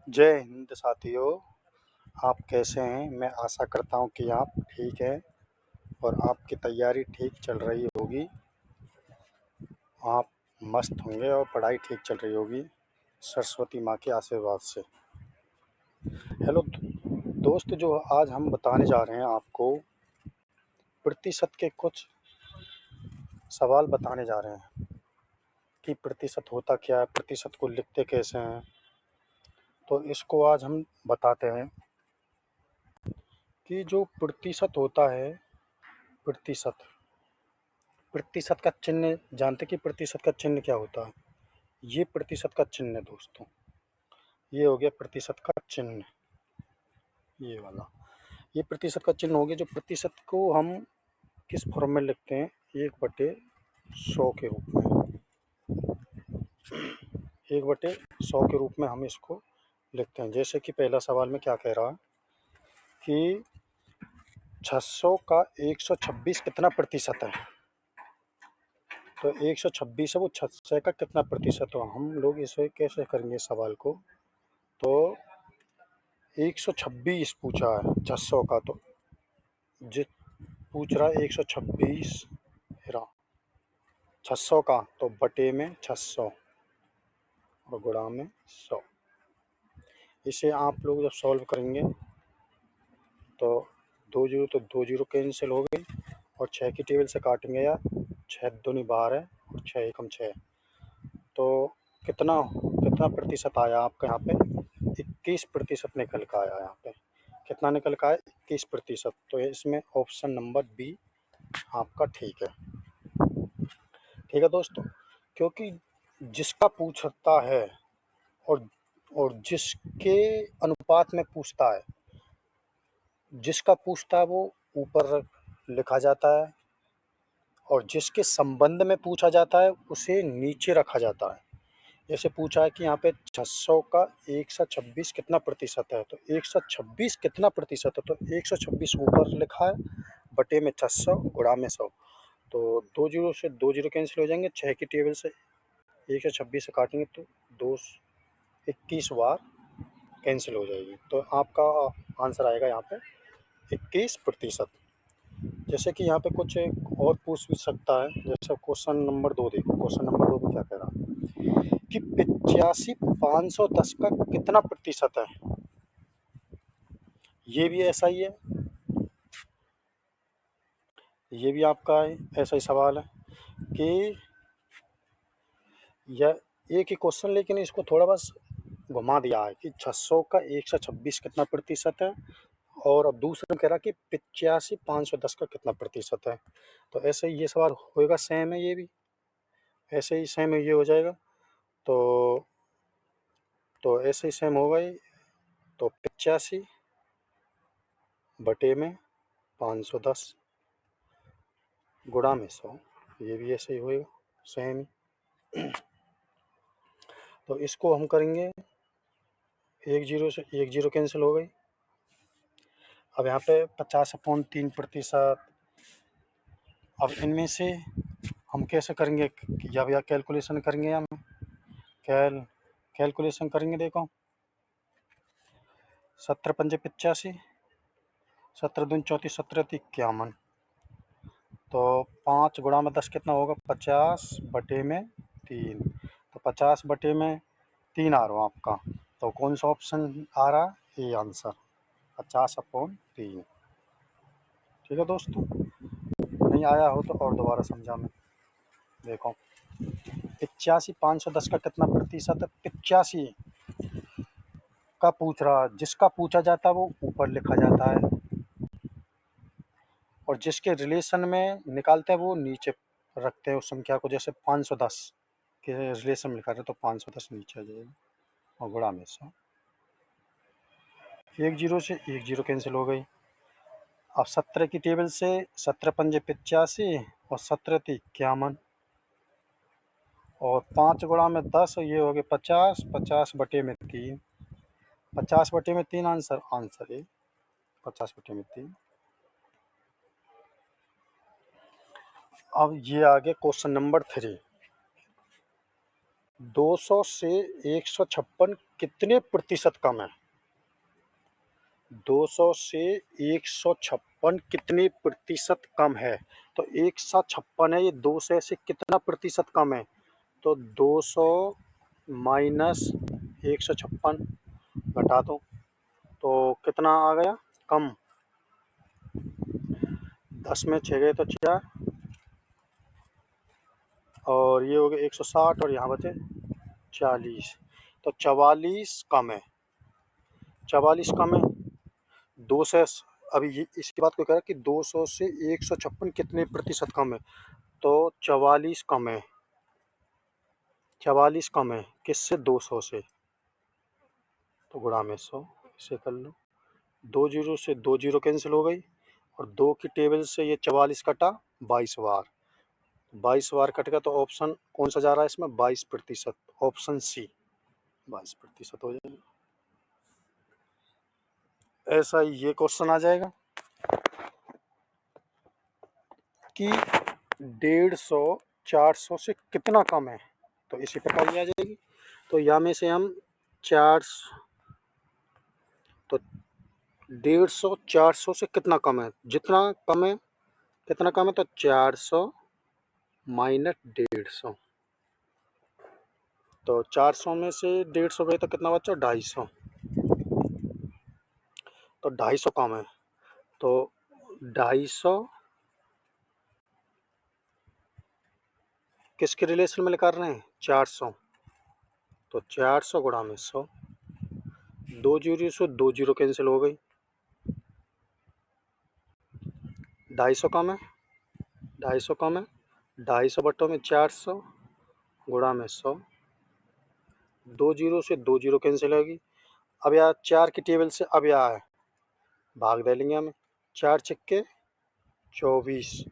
जय हिंद साथियों। आप कैसे हैं? मैं आशा करता हूं कि आप ठीक हैं और आपकी तैयारी ठीक चल रही होगी। आप मस्त होंगे और पढ़ाई ठीक चल रही होगी सरस्वती माँ के आशीर्वाद से। हेलो दोस्त, जो आज हम बताने जा रहे हैं आपको प्रतिशत के कुछ सवाल बताने जा रहे हैं कि प्रतिशत होता क्या है, प्रतिशत को लिखते कैसे हैं। तो इसको आज हम बताते हैं कि जो प्रतिशत होता है, प्रतिशत प्रतिशत का चिन्ह जानते कि प्रतिशत का चिन्ह क्या होता है? ये प्रतिशत का चिन्ह है दोस्तों। ये हो गया प्रतिशत का चिन्ह, ये वाला। ये प्रतिशत का चिन्ह हो गया। जो प्रतिशत को हम किस फॉर्म में लिखते हैं? 1/100 के रूप में। 1/100 के रूप में हम इसको लिखते हैं। जैसे कि पहला सवाल में क्या कह रहा है कि 600 का 126 कितना प्रतिशत है? तो 126 है, वो 600 का कितना प्रतिशत हो? हम लोग इसे कैसे करेंगे सवाल को? तो 126 पूछा है 600 का, तो जिस पूछ रहा है 126 हेरा 600 का, तो बटे में 600 और गुणा में 100। इसे आप लोग जब सॉल्व करेंगे तो 2 जीरो तो 2 जीरो कैंसिल हो गई और 6 की टेबल से काटेंगे यार। 6 दूनी 12 और 6 एकम 6, तो कितना कितना प्रतिशत आया आपका यहाँ पे? 21% निकल का आया यहाँ पे। कितना निकल का आया? 21%। तो इसमें ऑप्शन नंबर बी आपका ठीक है। ठीक है दोस्तों, क्योंकि जिसका पूछता है और जिसके अनुपात में पूछता है, जिसका पूछता है वो ऊपर लिखा जाता है और जिसके संबंध में पूछा जाता है उसे नीचे रखा जाता है। जैसे पूछा है कि यहाँ पे 600 का 126 कितना प्रतिशत है, तो 126 कितना प्रतिशत है, तो 126 ऊपर लिखा है बटे में 600 गुणा में 100। तो 2 जीरो से 2 जीरो कैंसिल हो जाएंगे। 6 की टेबल से 126 से काटेंगे तो 21 बार कैंसिल हो जाएगी। तो आपका आंसर आएगा यहाँ पे 21%। जैसे कि यहाँ पे कुछ एक और पूछ भी सकता है। जैसे क्वेश्चन नंबर 2 देखो। क्वेश्चन नंबर 2 में क्या कह रहा है कि 85,510 का कितना प्रतिशत है? ये भी ऐसा ही है, ये भी आपका ऐसा ही सवाल है कि यह एक ही क्वेश्चन, लेकिन इसको थोड़ा बस घुमा दिया है कि 600 का 126 कितना प्रतिशत है, और अब दूसरे में कह रहा कि 85,510 का कितना प्रतिशत है। तो ऐसे ही ये सवाल होएगा, सेम है ये भी, ऐसे ही सेम ये हो जाएगा। तो ऐसे ही सेम होगा ही। तो 85 बटे में 510 गुणा में 100, ये भी ऐसे ही होएगा, सेम ही। तो इसको हम करेंगे, 1 जीरो से 1 जीरो कैंसिल हो गई। अब यहाँ पे 50/3%। अब इनमें से हम कैसे करेंगे, या भैया कैलकुलेशन करेंगे या कैलकुलेशन करेंगे। देखो 17 पंजे 85, 17 दूनी 34, 17 51। तो 5 गुणा में 10 कितना होगा? 50/3। तो 50/3 आ रहा आपका। तो कौन सा ऑप्शन आ रहा है? ये आंसर 50/3। ठीक है दोस्तों, नहीं आया हो तो और दोबारा समझा मैं। देखो 85,510 का कितना प्रतिशत है? 85 का पूछ रहा, जिसका पूछा जाता है वो ऊपर लिखा जाता है और जिसके रिलेशन में निकालते हैं वो नीचे रखते हैं उस संख्या को। जैसे 510 के रिलेशन में लिखा है तो 510 नीचे आ जाएगा और गुणा में 100। 1 जीरो से 1 जीरो कैंसिल हो गई। अब 17 की टेबल से 17 पंजे 85 और 17 51 और 5 गुणा में 10, ये हो गए 50। 50/3, 50/3 आंसर है 50/3। अब ये आ गया क्वेश्चन नंबर 3। 200 से 156 कितने प्रतिशत कम है? 200 से 156 कितने प्रतिशत कम है? तो 156 है, ये 200 से कितना प्रतिशत कम है? तो 200 माइनस 156 घटा दो तो कितना आ गया कम? 10 में 6 गए तो 4 और ये हो गया 160 और यहाँ बचे 40। तो 44 कम है, 44 कम है। 200 अभी ये इसकी बात को कह रहा है कि 200 से 156 कितने प्रतिशत कम है? तो 44 कम है, 44 कम है किससे? 200 से। तो गुणा में 100, इसे कर लो। 2 जीरो से 2 जीरो कैंसिल हो गई और 2 की टेबल से ये 44 कटा 22 बार, 22 बार कट गया। तो ऑप्शन कौन सा जा रहा है इसमें? 22%, ऑप्शन सी 22% हो जाएगा। ऐसा ही ये क्वेश्चन आ जाएगा कि 150 400 से कितना कम है? तो इसी प्रकार ये आ जाएगी। तो यहाँ में से हम 4 तो 150 400 से कितना कम है? जितना कम है, कितना कम है? तो 400 माइनस 150। तो 400 में से 150 गए तो कितना बचा? 250। तो 250 कम है। तो 250 किसके रिलेशन में कर रहे हैं? 400। तो 400 गुणा में 100। 2 जीरो से 2 जीरो कैंसिल हो गई, 250 कम है, 250 कम है। 250 बट्टों में 400 गुणा में 100। 2 जीरो से 2 जीरो कैंसिल होगी। अब यहाँ 4 की टेबल से अब यहाँ है भाग दे लेंगे हमें। 4 छक्के 24,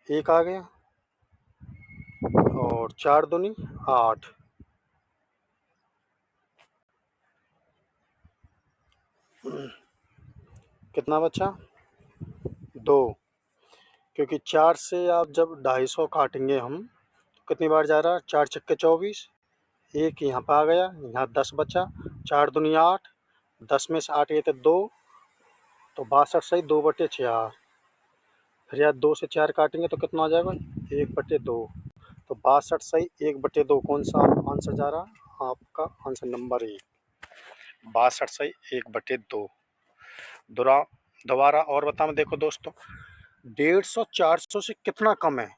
एक आ गया और 4 दूनी 8। कितना बचा? 2। क्योंकि 4 से आप जब 250 काटेंगे हम, कितनी बार जा रहा है? 4 छक्के 24, एक यहाँ पर आ गया, यहाँ 10 बचा। 4 दूनी 8, 10 में से 8 गए तो 2, तो 62 सही 2/4। फिर यार 2 से 4 काटेंगे तो कितना आ जाएगा? 1/2। तो 62 सही 1/2 कौन सा आंसर जा रहा है? आपका आंसर नंबर 1, 62 सही 1/2। दोरा दोबारा और बता मैं, देखो दोस्तों, 150 400 से कितना कम है?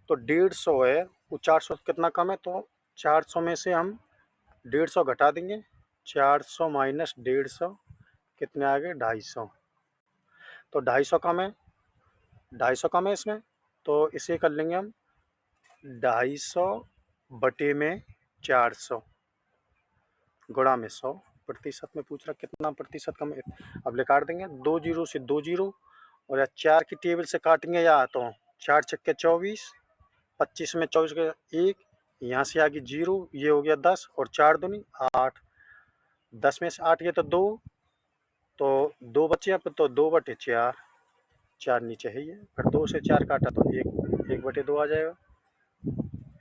तो 150 है, वो 400 से कितना कम है? तो 400 में से हम 150 घटा देंगे, 400 माइनस 150 कितने आ गए? 250। तो 250 कम है, 250 कम है इसमें। तो इसे कर लेंगे हम 250 बटे में 400 गुणा में 100। प्रतिशत में पूछ रहा कितना प्रतिशत कम है। अब ले काट देंगे, 2 जीरो से 2 जीरो और या 4 की टेबल से काटेंगे या तो 4 छक्के 24, 25 में 24 का 1, यहाँ से आ गई 0, ये हो गया 10 और 4 दूनी 8। 10 में से 8 गए तो 2, तो 2 बचे अब तो 2/4, 4 नीचे है ये। फिर 2 से 4 काटा तो 1/2 आ जाएगा।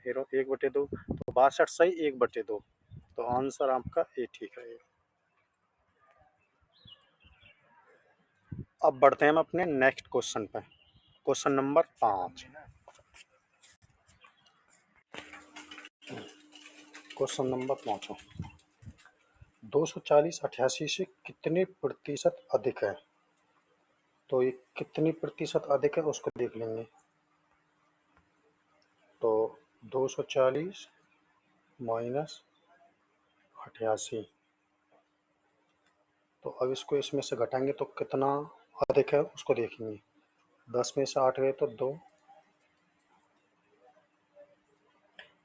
फिर 1/2 तो 62 सही 1/2। तो आंसर आपका ए ठीक रहेगा। अब बढ़ते हैं हम अपने नेक्स्ट क्वेश्चन पे, क्वेश्चन नंबर 5। क्वेश्चन नंबर 5, 240 88 से कितने प्रतिशत अधिक है? तो ये कितनी प्रतिशत अधिक है उसको देख लेंगे। तो 240 माइनस 88, तो अब इसको इसमें से घटाएंगे तो कितना अधिक है उसको देखेंगे। 10 में से 8 गए तो 2,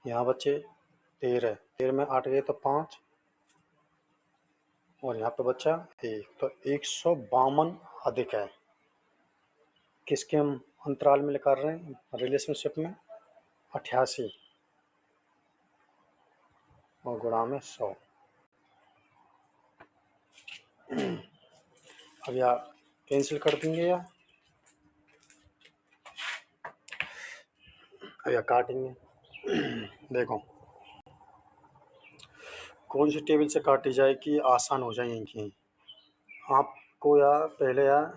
यहाँ बचे 13, 13 में 8 गए तो 5 और यहाँ पे बचा 1, तो 152 अधिक है। किसके हम अंतराल में कर रहे हैं? रिलेशनशिप में 88 और गुणा में 100। अब यहाँ कैंसिल कर देंगे या अब यहाँ काटेंगे। देखो कौन सी टेबल से काटी जाए कि आसान हो जाए इनकी। आपको यार पहले यार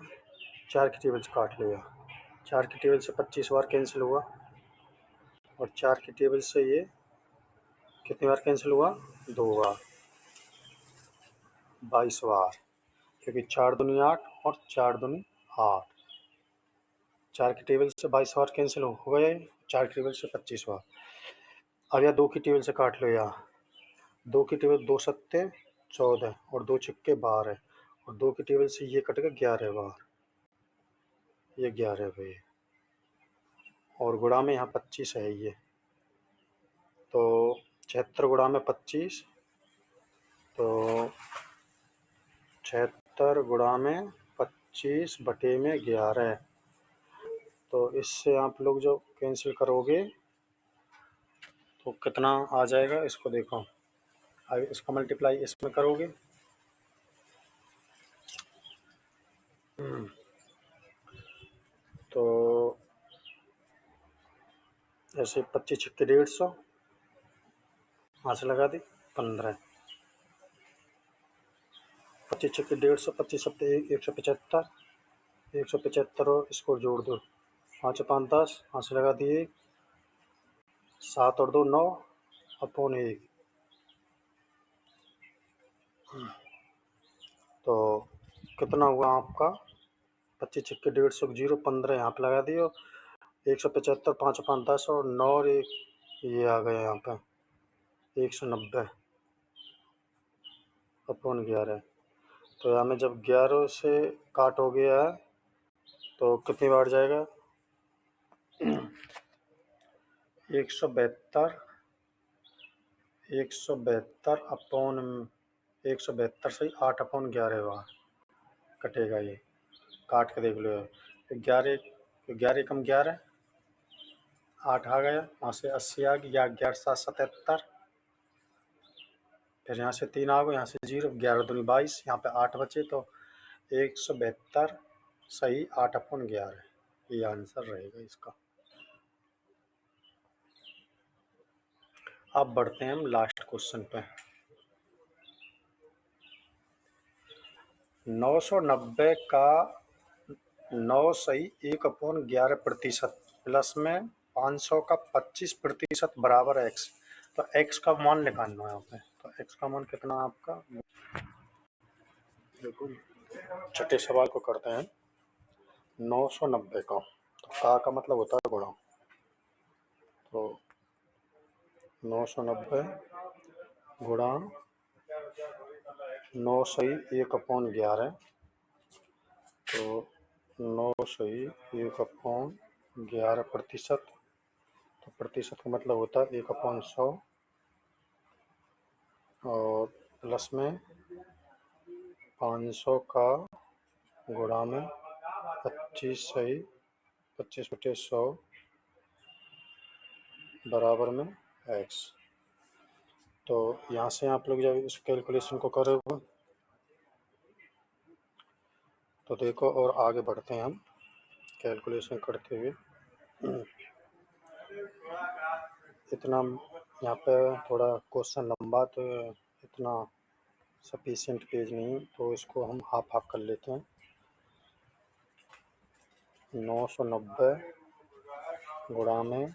4 की टेबल से काट लो यार। 4 की टेबल से 25 बार कैंसिल हुआ और 4 की टेबल से ये कितनी बार कैंसिल हुआ, 2 बार, 22 बार, क्योंकि 4 दूनी 8 और 4 दूनी 8। 4 की टेबल से 22 बार कैंसिल हो गए, 4 की टेबल से 25 बार। अब यार 2 की टेबल से काट लो यार। 2 की टेबल 2 सत्ते 14 और 2 छिक्के 12 और 2 की टेबल से ये कट गया 11 बार, ये 11 भाई, और गुणा में यहाँ 25 है ये, तो 76 गुणा में 25, तो 76 गुणा में 25 बटे में 11। तो इससे आप लोग जो कैंसिल करोगे तो कितना आ जाएगा, इसको देखो। अब इसका मल्टीप्लाई इसमें करोगे, तो ऐसे 25 छिक्के 150, यहाँ से लगा दी 15, 25 छिक्के 150, 25 सत्ते 175, 175 और इसको जोड़ दो, 5 5 10, यहाँ से लगा दिए 7 और 2 9 अपॉन 1। तो कितना हुआ आपका, 25 छिक्के 150 जीरो 15 यहाँ पे लगा दिए, 175 5 5 10 और 9 और 1 ये आ गया यहाँ पे 190 अपॉन 11। तो यहाँ में जब 11 से काट हो गया है तो कितनी बार जाएगा, 172 अपॉन 172 से 8 अपॉन 11 बार कटेगा ये, काट के देख लो। 11 कम 11 8 आ गया, वहाँ से 80 आ गया, 11 7 77, फिर यहाँ से 3 आ गए, यहाँ से 0, 11 दूनी 22, यहाँ पे 8 बचे, तो 172 सही 8 अपॉन 11, ये आंसर रहेगा इसका। अब बढ़ते हैं हम लास्ट क्वेश्चन पे। 990 का 9 सही 1 अपॉन 11% प्लस में 500 का 25% बराबर x। तो x का मान निकालना है यहाँ पे, तो x का मान कितना आपका, देखो छठे सवाल को करते हैं। 990 का मतलब होता है गुणा, तो 990 गुणा 9 सही 1 अपॉन 11, तो 9 सही 1 अपॉन 11%, तो प्रतिशत का मतलब होता है 1 अपॉन 100 और प्लस में 500 का गुणा में 25 सही 25 बटे 100 बराबर में x। तो यहाँ से आप लोग जब इस कैलकुलेशन को करोगे तो देखो, और आगे बढ़ते हैं हम कैलकुलेशन करते हुए। इतना यहाँ पे थोड़ा क्वेश्चन लंबा, तो इतना सफिशिएंट पेज नहीं, तो इसको हम हाफ हाफ कर लेते हैं। 990 गुणा में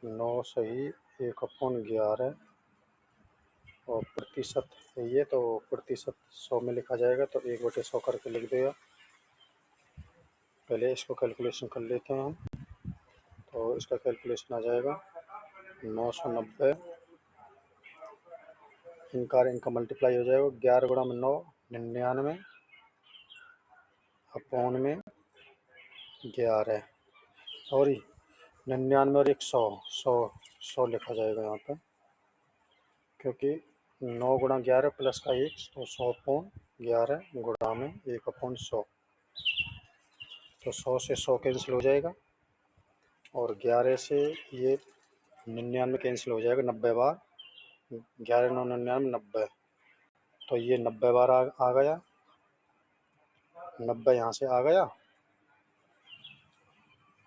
9 सही 1 अपॉन 11 और प्रतिशत है ये, तो प्रतिशत 100 में लिखा जाएगा, तो 1/100 करके लिख देगा। पहले इसको कैलकुलेशन कर लेते हैं हम, तो इसका कैलकुलेशन आ जाएगा 990, इनका मल्टीप्लाई हो जाएगा 11 गुणा में 9 99 अपॉन में 11, सॉरी 99 और 100 लिखा जाएगा यहाँ पे, क्योंकि 9 गुणा 11 प्लस का 1, तो 100 अपॉन 11 गुणा में 1 अपॉन 100, तो 100 से 100 कैंसिल हो जाएगा और 11 से ये 99 कैंसिल हो जाएगा 90 बार, 11 9 99 90, तो ये 90 बार आ गया, 90 यहाँ से आ गया।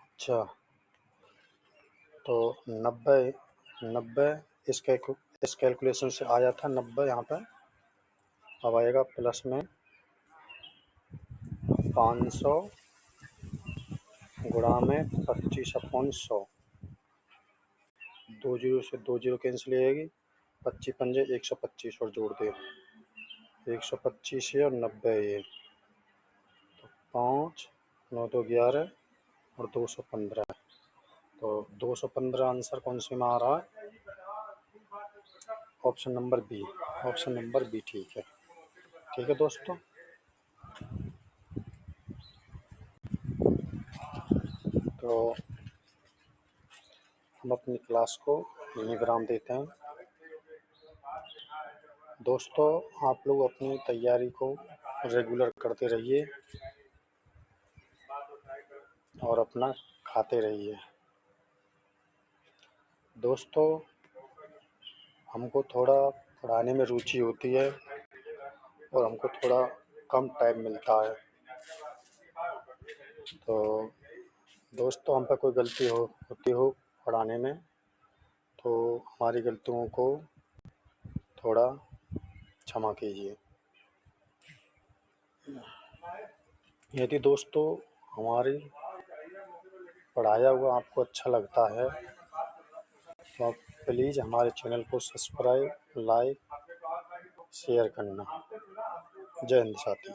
अच्छा, तो 90 90 इसके इस कैलकुलेशन से आया था 90 यहाँ पे, अब आएगा प्लस में 500 गुणा में 25/100। 2 जीरो से 2 जीरो कैंसिल हो जाएगी, 25 पंजे 125 और जोड़ दे 125 है और 90 ये, तो 5 9 2 11 और 215। तो 215 आंसर कौन से में आ रहा है? Option number B. Option number B ठीक है। ठीक है दोस्तों, तो हम अपनी क्लास को यहीं विराम देते हैं। दोस्तों आप लोग अपनी तैयारी को रेगुलर करते रहिए और अपना खाते रहिए। दोस्तों हमको थोड़ा पढ़ाने में रुचि होती है और हमको थोड़ा कम टाइम मिलता है, तो दोस्तों हम पे कोई गलती होती हो पढ़ाने में तो हमारी गलतियों को थोड़ा क्षमा कीजिए। यदि दोस्तों हमारी पढ़ाया हुआ आपको अच्छा लगता है तो आप प्लीज़ हमारे चैनल को सब्सक्राइब, लाइक, शेयर करना। जय हिंद साथी।